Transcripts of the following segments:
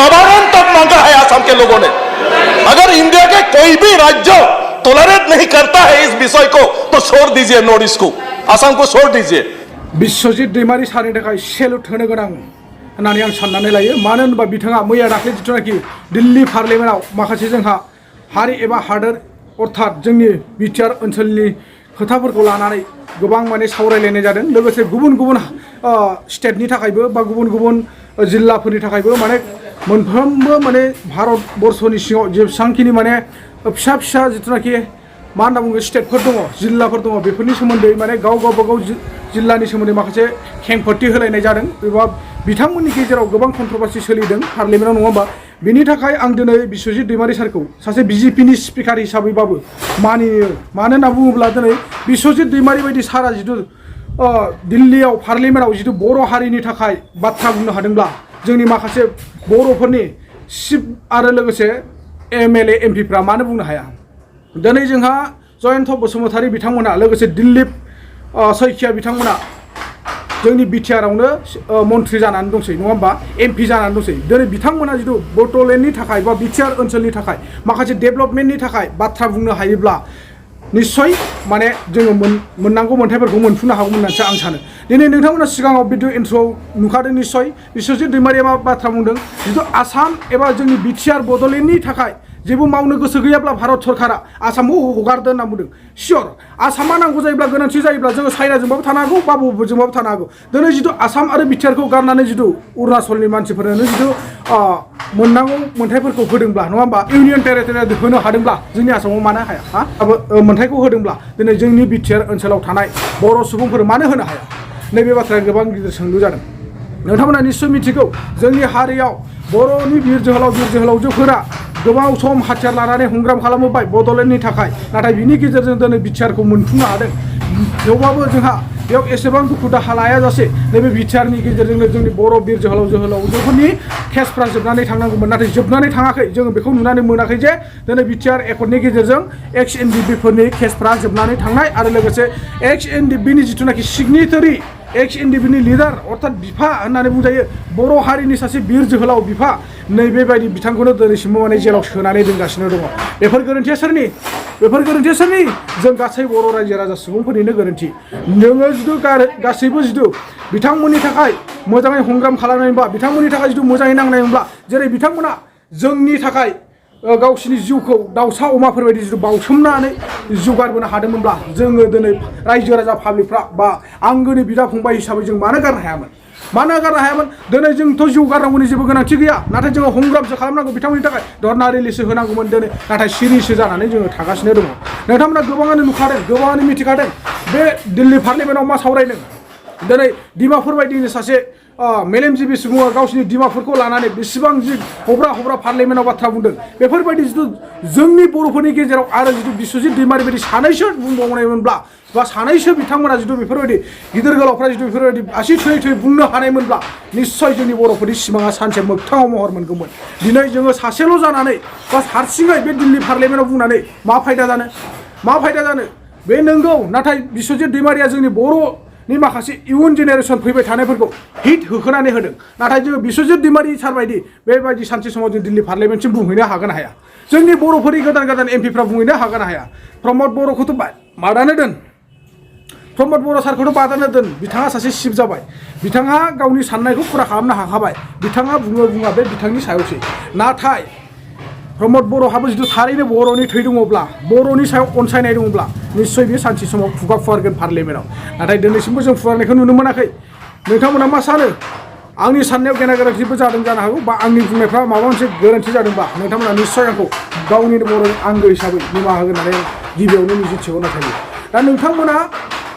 सवारन तक मांगा है असम के लोगों ने। अगर इंडिया के कोई भी राज्य टॉलरेट नहीं करता है इस विषय को तो छोड़ दीजिए नॉर्थ ईस्ट को, असम को छोड़ दीजिए। बिश्वजित दैमारी सारनि थाखाय सेलुट होनो गोनां होननानै आं साननानै लायो। मानो होनोबा बिथाङा मैया दाख्लै जिथुनाखि दिल्ली पार्लियामेन्टआव माखासे जोंहा हारि एबा हादोर अर्थात जोंनि बिटिआर ओनसोलनि खोथाफोरखौ लानानै गोबां माने सावरायलायनाय जादों। लोगोसे गुबुन गुबुन स्टेटनि थाखायबो बा गुबुन गुबुन जिल्लाफोरनि थाखायबो माने मोनफ्रोमबो माने भारतबर्षनि सिङाव जेसेबांखिनि माने फिसा फिसा जिथुनाखि मा होनना बुङो स्टेटफोर दङ, जिल्लाफोर दङ, बेफोरनि सोमोन्दै माने गावबागाव जिल्लानि सोमोन्दै माखासे खेंफोरथि होलायनाय जादों एबा बिथांमोननि गेजेराव गोबां कन्ट्रभार्सि सोलिदों पार्लियामेन्टआव, नङा होमबा? बेनि थाखाय आं दिनै बिश्वजित दैमारी सारखौ सासे बिजेपिनि स्पिकार हिसाबैबाबो मानियो। मानो होनना बुङोब्ला दिनै बिश्वजित दैमारी बायदि सारा जिथु दिल्लीयाव पार्लियामेन्टआव जिथु बर' हारिनि थाखाय बाथ्रा बुंनो हादोंब्ला जोंनि माखासे बर'फोरनि चिफ आरो लोगोसे एमएलए एमपिफ्रा मानो बुंनो हाया? दिनै जोंहा जयन्त बसुमतारी बिथांमोना लोगोसे दिलीप सैखिया बिथांमोना जोंनि बिटिआरावनो मन्थ्रि जानानै दंसै, नङा होमबा? एमपि जानानै दंसै। दिनै बिथांमोना जिथु बड'लेण्डनि थाखाय बा बिटिआर ओनसोलनि थाखाय माखासे डेभेलपमेन्टनि थाखाय बाथ्रा बुंनो हायोब्ला निश्चय माने जोङो मोननांगौ मोन्थाइफोरखौ मोनफुंनो हागौमोन होननानैसो आं सानो। दिनै नोंथांमोना सिगाङाव भिडिअ इन्ट्र'आव नुखादों निश्चय बिश्वजित दैमारीया मा बाथ्रा बुंदों, जिथु आसाम एबा जोंनि बिटिआर बड'लेण्डनि थाखाय जेबो मावनो गोसो गैयाब्ला भारत सरकारा आसामखौ हगारदो होनना बुंदों। सियर आसामा नांगौ जायोब्ला गोनांथि जायोब्ला जोङो चाइनाजोंबाबो थानो हागौ बा बबेजोंबाबो थानो हागौ। दिनै जिथु आसाम आरो बिटिआरखौ गारनानै जिथु अरुणाचलनि मानसिफोरनो जिथु मोननांगौ मोन्थाइफोरखौ होदोंब्ला, नङा होमबा? इउनियन टेरिटरि होनो हादोंब्ला जोंनि आसामाव मानो हाया? मोन्थाइखौ होदोंब्ला दिनै जोंनि बिटिआर ओनसोलाव थानाय बर' सुबुंफोर मानो होनो हाया? नैबे बाथ्राया गोबां गिदिर सोंलु जादों। नोंथांमोना निश्चय मिथिगौ जोंनि हारियाव बर'नि बिर जोहोलावजोफोरा गोबाव सम हाथियार लानानै संग्राम खालामबोबाय बड'लेण्डनि थाखाय, नाथाय बिनि गेजेरजों दिनै बिटिआरखौ मोनफुंनो हादों। थेवबाबो जोंहा बेयाव एसेबां दुखु दाहा लायाजासे नैबे बिटिआरनि गेजेरजोंनो जोंनि बर' बिर जोहोलावजोफोरनि केसफ्रा जोबनानै थांनांगौमोन, नाथाय जोबनानै थाङाखै। जोङो बेखौ नुनानै मोनाखै जे दिनै बिटिआर एकर्डनि गेजेरजों एक्स एनडिपिफोरनि केसफ्रा जोबनानै थांनाय आरो लोगोसे एक्स एनडिपिनि जिथुनाखि सिगनेटारि एक्स एनडिपिनि लिडार अर्थात बिफा होननानै बुंजायो बर' हारिनि सासे बिर जोहोलाव बिफा, नैबेबायदि बिथांखौनो दिनैसिमबो माने जेलाव सोनानै दोनगासिनो दङ। बेफोर गोरोन्थिया सोरनि? बेफोर गोरोन्थिया सोरनि? जों गासै बर' रायजो राजा सुबुंफोरनिनो गोरोन्थि। नोङो जिथु गासैबो जिथु बिथांमोननि थाखाय मोजाङै संग्राम खालामनायमोनब्ला, बिथांमोननि थाखाय जिथु मोजाङै नांनायमोनब्ला, जेरै बिथांमोना जोंनि थाखाय गावसिनि जिउखौ दाउसा अमाफोरबायदि जिथु बावसोमनानै जिउ गारबोनो हादोंमोनब्ला जोङो दिनै रायजो राजा पाब्लिकफ्रा बा आंगोनि बिदा फंबाय हिसाबै जों मानो गारनो हायामोन? मानो गारनो हायामोन? दिनै जोंथ' जिउ गारनांगौनि जेबो गोनांथि गैया, नाथाय जोङो संग्रामसो खालामनांगौ बिथांमोननि थाखाय, धरना रिलिसो होनांगौमोन दिनै, नाथाय सिरिसो जानानै जोङो थागासिनो दङ। नोंथांमोना गोबाङानो नुखादों, गोबाङानो मिथिखादों बे दिल्ली पार्लियामेन्टआव मा सावरायदों। दिनै डिमापुर बायदिनो सासे मेलेमजिबि सुबुङा गावसिनि डिमापुरखौ लानानै बेसेबां जि हब्रा पार्लियामेन्टआव बाथ्रा बुंदों। बेफोरबायदि जिथु जोंनि बर'फोरनि गेजेराव आरो जिथु बिश्वजित दैमारी बायदि सानैसो बुंबावनायमोनब्ला बा सानैसो बिथांमोना जिथु बेफोरबायदि गिदिर गोलावफ्रा जिथु बेफोरबायदि आसि थुयै बुंनो हानायमोनब्ला निश्चय जोंनि बर'फोरनि सिमाङा सानसे मोगथाङाव महर मोनगौमोन। दिनै जोङो सासेल' जानानै बा हारसिङै बे दिल्ली पार्लियामेन्टआव बुंनानै मा फायदा जानो? बे नंगौ, नाथाय बिश्वजित दैमारीया जोंनि बर'नि माखासे इयुन जेनेरेसन फैबाय थानायफोरखौ हिट होखोनानै होदों। नाथाय जोङो बिश्वजित दैमारी सार बायदि बेबायदि सानसे समाव जों दिल्ली पार्लियामेन्टसिम बुंहैनो हागोन हाया? जोंनि बर'फोरनि गोदान एमपिफ्रा बुंहैनो हागोन हाया? प्रमद बर'खौथ' बादानो दोन, प्रमद बर' सारखौथ' बादानो दोन, बिथाङा सासे चिफ जाबाय, बिथाङा गावनि साननायखौ फुरा खालामनो हाखाबाय, बिथाङा बुङा बे बिथांनि सायावसै। नाथाय प्रमद बर'हाबो जिथु थारैनो बर'नि थै दङब्ला, बर'नि सायाव अनसायनाय दङब्ला निश्चय बे सानसे समाव खुगा फुवारगोन पार्लियामेन्टआव। नाथाय दिनैसिमबो जों फुवारनायखौ नुनो मोनाखै। नोंथांमोना मा सानो? आंनि साननायाव गेना गोरोन्थिबो जादों जानो हागौ, बा आंनि बुंनायफ्रा माबा मोनसे गोरोन्थि जादोंबा नोंथांमोना निश्चय आंखौ गावनि बर' आंगो हिसाबै निमाहा होगोन होननानै गिबियावनो मिजिंथिहरना थायो। दा नोंथांमोना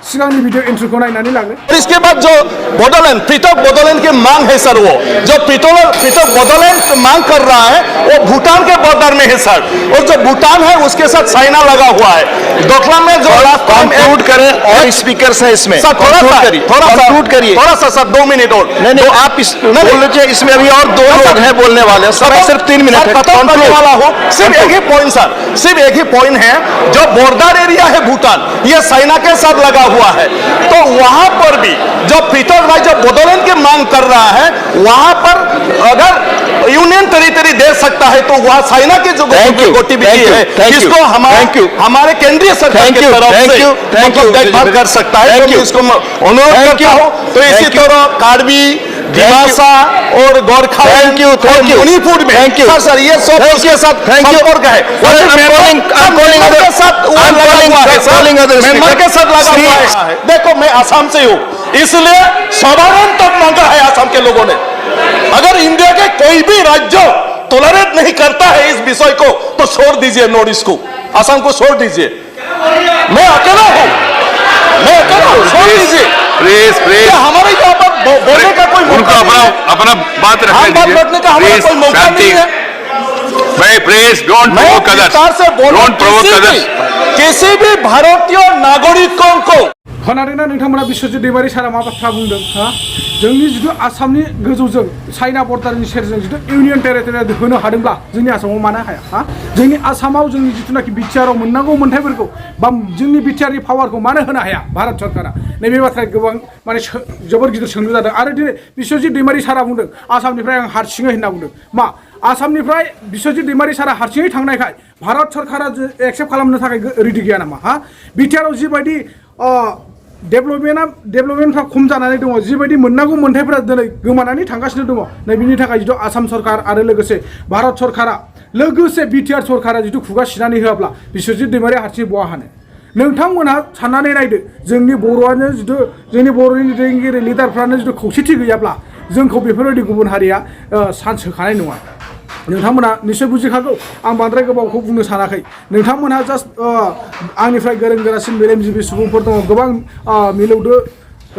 सिगांनि वीडियो एंट्रीखौ नायनानै लागोन। इसके बाद जो बडोलैंड पृथक बडोलैंड की मांग है सर, वो जो पृथक बडोलैंड मांग कर रहा है वो भूटान के बॉर्डर में है सर, और जो भूटान है उसके साथ चाइना लगा हुआ है। डोकलाम में जो कंक्लूड करें और स्पीकर्स है इसमें, सर थोड़ा सा सर 2 मिनट और नहीं आप बोल लीजिए। इसमें अभी और 2 लोग हैं बोलने वाले, सर सिर्फ 3 मिनट करने वाला हूँ। सिर्फ एक ही पॉइंट सर, सिर्फ एक ही पॉइंट है, जो बॉर्डर एरिया है भूटान, ये चाइना के साथ लगा हुआ है, तो वहां पर भी जो पृथक राज्य बडोलैंड की मांग कर रहा है, वहां पर अगर यूनियन सकता है तो वह चाइना की जो गतिविधि है इसको हमारे केंद्रीय सरकार की तरफ से देखभाल कर सकता है। तो इसको अनुरोध करता हूँ। तो इसी तरह कार्बी, दिमासा और गोरखा मणिपुर में सर ये सब उसके साथ संपर्क है, म्यांमार के साथ लगा हुआ है। देखो मैं असम से हूँ, इसलिए साधारण तक मांगा है असम के लोगों ने। अगर इंडिया के कोई भी राज्य टॉलरेट नहीं करता है इस विषय को तो छोड़ दीजिए नॉर्थ ईस्ट को, असम को छोड़ दीजिए। मैं अकेला हूँ, छोड़ दीजिए। हमारे यहाँ पर बोलने का कोई मौका नहीं है, अपना बात रखने का हमारा कोई मौका नहीं है। किसी भी भारतीय नागरिकों को खोनादोंना नोंथांमोना बिश्वजित दैमारि सारा मा बाथ्रा बुंदों हा जोंनि जिथु आसामनि गोजौजों चाइना बर्डारनि सेरजों जिथु इउनियन टेरिटरि होनो हादोंब्ला जोंनि आसामाव मानो हाया हा जोंनि आसामाव जोंनि जिथुनाखि बिटिआरआव मोननांगौ मोनथायफोरखौ बा जोंनि बिटिआरनि पावारखौ मानो होनो हाया भारत सरकारा नैबे बाथ्राया गोबां माने जोबोर गिदिर सोंलु जादों। आरो दिनै बिश्वजित दैमारि सारा बुंदों आसामनिफ्राय आं हारसिङै होनना बुंदों। मा आसामनिफ्राय बिश्वजित दैमारि सारा हारसिङै थांनायखाय भारत सरकारा एक्सेप्ट खालामनो थाखाय रेडि गैया नामा हा बिटिआरआव जिबायदि डेभेलपमेन्टफ्रा खम जानानै दङ, जिबायदि मोननांगौ मोनथायफोरा दिनै गोमानानै थांगासिनो दङ। नैबेनि थाखाय जिथु आसाम सरकार आरो लोगोसे भारत सरकारा लोगोसे बिटिआर सरकारा जिथु खुगा सिनानै होआब्ला बिश्वजित दैमारि हारसिङै बहा हानो। नोंथांमोनहा साननानै नायदो जोंनि बर'आनो जिथु जोंनि बर'नि दैदेनगिरि लिडारफ्रानो जिथु खौसेथि गैयाब्ला जोंखौ बेफोरबायदि गुबुन हारिया चान्स होखानाय नङा। नोंथांमोना निश्चय बुजिखागौ आं बांद्राय गोबावखौ बुंनो सानाखै। नोंथांमोनहा जास्ट आंनिफ्राय गोरों गोरासिन मेलेमजिबि सुबुंफोर दङ, गोबां मिलौदो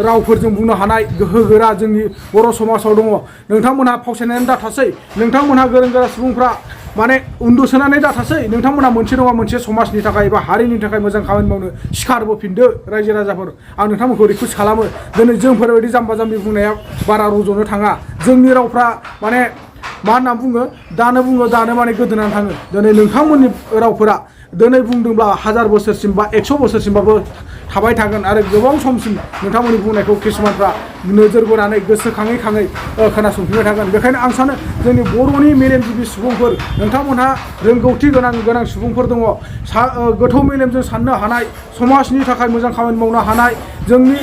रावफोरजों बुंनो हानाय गोहो गोरा जोंनि बर' समाजाव दङ। नोंथांमोनहा फावसायनानै दाथासै, नोंथांमोनहा गोरों गोरा सुबुंफ्रा माने उन्दुसोनानै दाथासै। नोंथांमोनहा मोनसे नङा मोनसे समाजनि थाखाय एबा हारिनि थाखाय मोजां खामानि मावनो सिखारबोफिनदो रायजो राजाफोर। आं नोंथांमोनखौ रिकुवेस्ट खालामो। दिनै जोंफोरबायदि जाम्बा जाम्बि बुंनाया बारा रज'नो थाङा। जोंनि रावफ्रा माने मा होनना बुङो दानो माने गोदोनानै थाङो। दिनै नोंथांमोननि रावफोरा दिनै बुंदोंब्ला 1000 बोसोरसिम बा 100 बोसोरसिमबाबो थाबाय थागोन आरो गोबाव समसिम नोंथांमोननि बुंनायखौ किसुमानफ्रा नोजोर बोनानै गोसोखाङै खोनासंफिनबाय थागोन। बेखायनो आं सानो जोंनि बर'नि मेलेमजिबि सुबुंफोर नोंथांमोनहा रोंगौथि गोनां सुबुंफोर दङ, गोथौ मेलेमजों साननो हानाय, समाजनि थाखाय मोजां खामानि मावनो हानाय, जोंनि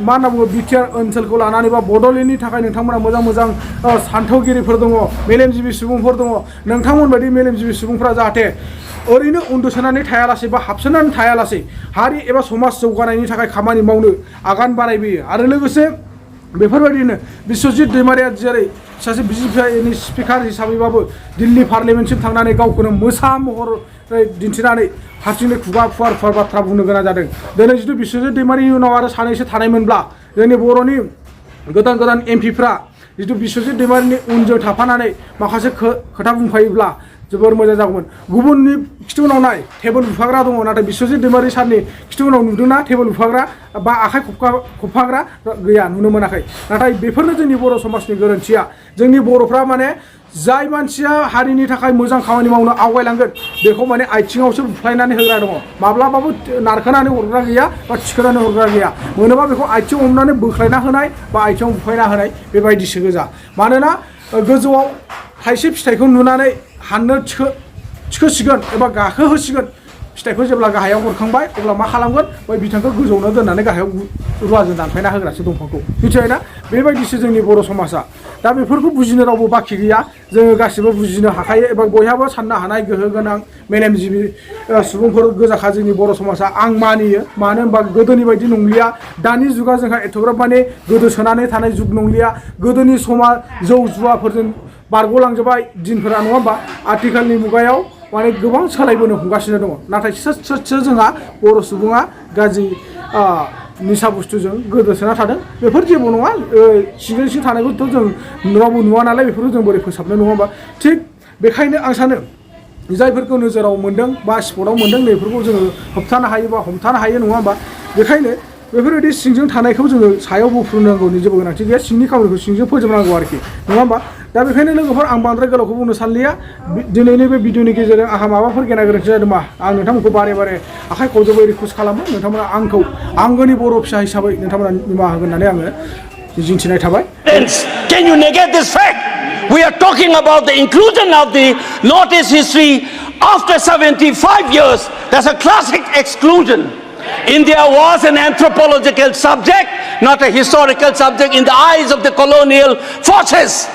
मा होनना बुङो बिटिआर ओनसोलखौ लानानै बा बड'लेण्डनि थाखाय नोंथांमोना मोजां सान्थौगिरिफोर दङ, मेलेमजिबि सुबुंफोर दङ। नोंथांमोनबायदि मेलेमजिबि सुबुंफ्रा जाहाथे ओरैनो उन्दुसोनानै थायालासे बा हाबसोनानै थायालासे हारि एबा समाज जौगानायनि थाखाय खामानि मावनो आगान बारायबोयो। आरो लोगोसे बेफोरबायदिनो बिश्वजित दैमारिया जेरै सासे बिजेपिनि स्पिकार हिसाबैबाबो दिल्ली पार्लियामेन्टसिम थांनानै गावखौनो मोसा महरै दिन्थिनानै हारसिङै खुगा फुवार बाथ्रा बुंनो गोनां जादों। दिनै जिथु बिश्वजित दैमारिनि उनाव आरो सानैसो थानायमोनब्ला जोंनि बर'नि गोदान एमपिफ्रा जिथु बिश्वजित दैमारिनि उनजों थाफानानै माखासे खोथा बुंफायोब्ला जोबोर मोजां जागौमोन। गुबुननि खिथु उनाव नाय टेबोल बुफाग्रा दङ, नाथाय बिश्वजित दैमारि सारनि खिथु उनाव नुदोंना टेबोल बुफाग्रा बा आखाइ खबफाग्रा गैया, नुनो मोनाखै। नाथाय बेफोरनो जोंनि बर' समाजनि गोरोन्थिया। जोंनि बर'फ्रा माने जाय मानसिया हारिनि थाखाय मोजां खामानि मावनो आवगायलांगोन बेखौ माने आथिङावसो बुफ्लायनानै होग्रा दङ। माब्लाबाबो नारखोनानै हरग्रा गैया बा थिखोनानै हरग्रा गैया। मोनोबा बेखौ आथिङाव हमनानै बोख्लायना होनाय बा आथिङाव बुफायना होनाय बेबायदिसो गोजा। मानोना गोजौआव थाइसे फिथाइखौ नुनानै हाननो थिखोसिगोन एबा गाखोहोसिगोन, फिथाइखौ जेब्ला गाहायाव हरखांबाय अब्ला मा खालामगोन बै बिथांखौ गोजौआवनो दोननानै गाहायाव रुवाजों दानफायना होग्रासो दंफांखौ, मिथिबायना? बेबायदिसो जोंनि बर' समाजा। दा बेफोरखौ बुजिनो रावबो बाखि गैया। जोङो गासिबो बुजिनो हाखायो एबा बयहाबो साननो हानाय गोहो गोनां मेलेमजिबि सुबुंफोर गोजाखा जोंनि बर' समाजा। आं मानियो, मानो होनबा गोदोनि बायदि नंलिया। दानि जुगा जोंहा एथ'ग्राब माने गोदोसोनानै थानाय जुग नंलिया। गोदोनि समा जौ जुवाफोरजों बारग'लांजोबबाय दिनफोरा, नङा होमबा? आथिखालनि मुगायाव माने गोबां सोलायबोनो हमगासिनो दङ। नाथाय सोर जोंहा बर' सुबुङा गाज्रि निसा बुस्थुजों गोदोसोना थादों। बेफोर जेबो नङा, सिं थानायखौथ' जों रावबो नुवा नालाय बेफोरखौ जों बोरै फोसाबनो, नङा होमबा? थिग बेखायनो आं सानो जायफोरखौ नोजोराव मोन्दों बा स्पटआव मोन्दों बेफोरखौ जोङो होबथानो हायो बा हमथानो हायो, नङा होमबा? बेखायनो बेफोरबायदि सिंजों थानायखौ जोङो सायाव बुफ्रुनांगौनि जेबो गोनांथि गैया। सिंनि खामानिखौ सिंजों फोजोबनांगौ आरोखि, नङा होमबा? दा बेखायनो लोगोफोर आं बांद्राय गोलावखौ बुंनो सानलिया। दिनैनि बे भिडिअनि गेजेरजों आंहा माबाफोर गेना गोरोन्थि जादोंबा आं नोंथांमोनखौ बारे आखाइ खबजोबै रिकुवेस्ट खालामो। नोंथांमोना आंखौ आंगोनि बर' फिसा हिसाबै नोंथांमोना निमाहा होगोन होननानै आङो मिजिंथिनाय थाबाय। Can you negate this fact? we are talking about the inclusion of the Northeast history after 75 years. That's a classic exclusion. India was an anthropological subject, not a historical subject in the eyes of the colonial forces.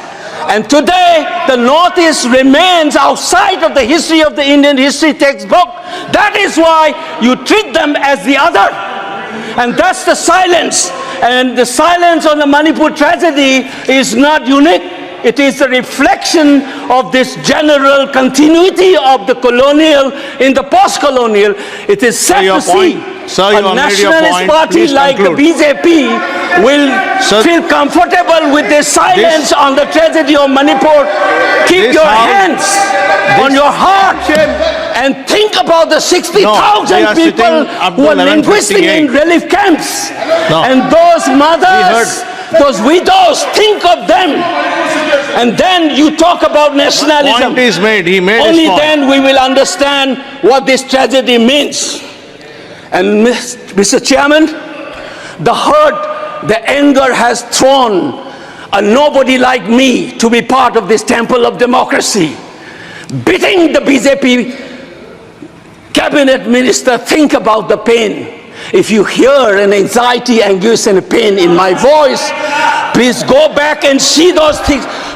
And today, the Northeast remains outside of the history of the Indian history textbook. That is why you treat them as the other. And that's the silence. And the silence on the Manipur tragedy is not unique. It is a reflection of this general continuity of the colonial in the post-colonial. It is sad to see a nationalist party like the BJP will feel comfortable with this silence on the tragedy of Manipur. Keep your hands on your heart and think about the 60,000 people who are linguistic in relief camps. And those mothers, those widows, think of them. And then you talk about nationalism. Point is made. He made Only his point. then we will understand what this tragedy means. And Mr. Chairman, the hurt, the anger has thrown a nobody like me to be part of this temple of democracy. Beating the BJP cabinet minister, think about the pain. If you hear an anxiety, anguish, and pain in my voice, please go back and see those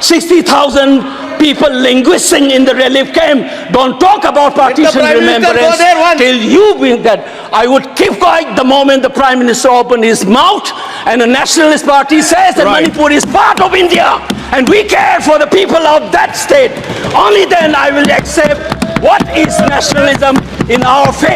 60,000 people linguisting in the relief camp. Don't talk about partition remembrance till you win that. I would keep quiet the moment the Prime Minister opened his mouth and the Nationalist Party says that Manipur is part of India and we care for the people of that state. Only then I will accept what is nationalism in our faith.